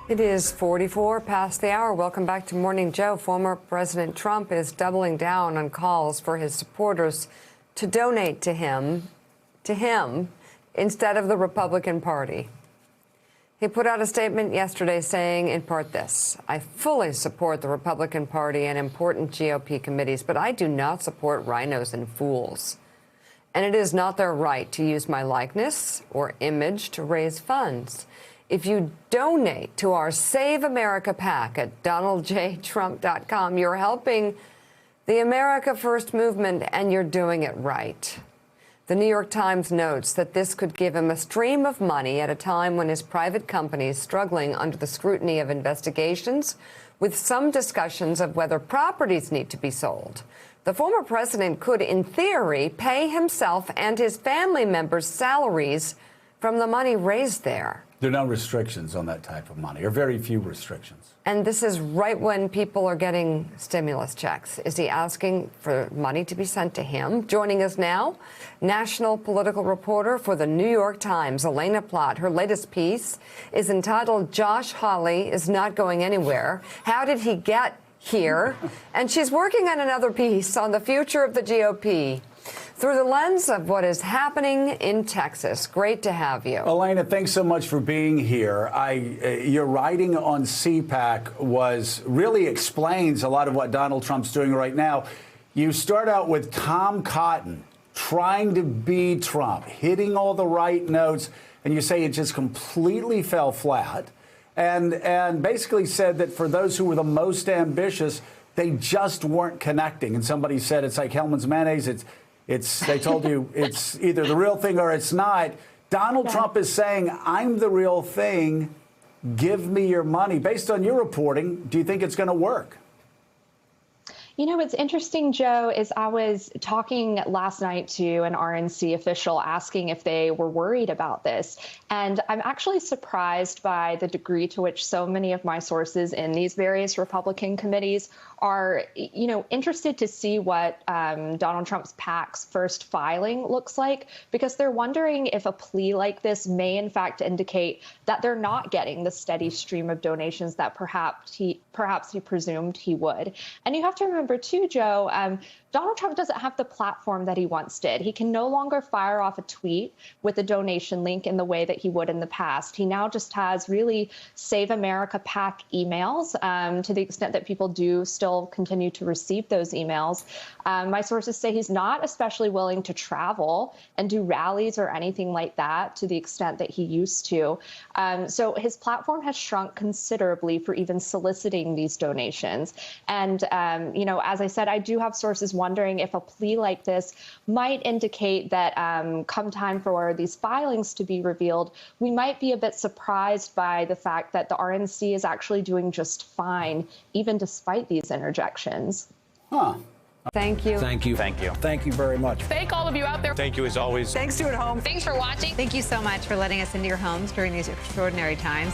It is 44 past the hour. Welcome back to Morning Joe. Former President Trump is doubling down on calls for his supporters to donate to him instead of the Republican Party. He put out a statement yesterday saying, in part, this: I fully support the Republican Party and important GOP committees, but I do not support rhinos and fools. And it is not their right to use my likeness or image to raise funds. If you donate to our Save America PAC at DonaldJTrump.com, you're helping the America First movement, and you're doing it right. The New York Times notes that this could give him a stream of money at a time when his private company is struggling under the scrutiny of investigations, with some discussions of whether properties need to be sold. The former president could, in theory, pay himself and his family members' salaries from the money raised there. There are no restrictions on that type of money, or very few restrictions. And this is right when people are getting stimulus checks. Is he asking for money to be sent to him? Joining us now, national political reporter for the New York Times, Elena Plott. Her latest piece is entitled "Josh Hawley is Not Going Anywhere. How Did He Get Here?" And she's working on another piece on the future of the GOP through the lens of what is happening in Texas. Great to have you. Elena, thanks so much for being here. Your writing on CPAC really explains a lot of what Donald Trump's doing right now. You start out with Tom Cotton trying to be Trump, hitting all the right notes, and you say it just completely fell flat, and basically said that for those who were the most ambitious, they just weren't connecting. And somebody said it's like Hellman's mayonnaise. They told you it's either the real thing or it's not. Donald Trump is saying, I'm the real thing. Give me your money. Based on your reporting, do you think it's going to work? You know, what's interesting, Joe, is I was talking last night to an RNC official asking if they were worried about this. And I'm actually surprised by the degree to which so many of my sources in these various Republican committees are, interested to see what Donald Trump's PAC's first filing looks like, because they're wondering if a plea like this may, in fact, indicate that they're not getting the steady stream of donations that perhaps he presumed he would. And you have to remember, too, Joe, Donald Trump doesn't have the platform that he once did. He can no longer fire off a tweet with a donation link in the way that he would in the past. He now just has really Save America PAC emails, to the extent that people do still continue to receive those emails. My sources say he's not especially willing to travel and do rallies or anything like that to the extent that he used to. So his platform has shrunk considerably for even soliciting these donations. And, as I said, I do have sources wondering if a plea like this might indicate that come time for these filings to be revealed, we might be a bit surprised by the fact that the RNC is actually doing just fine, even despite these interjections. Huh. Thank you. Thank you. Thank you. Thank you very much. Thank all of you out there. Thank you as always. Thanks to you at home. Thanks for watching. Thank you so much for letting us into your homes during these extraordinary times.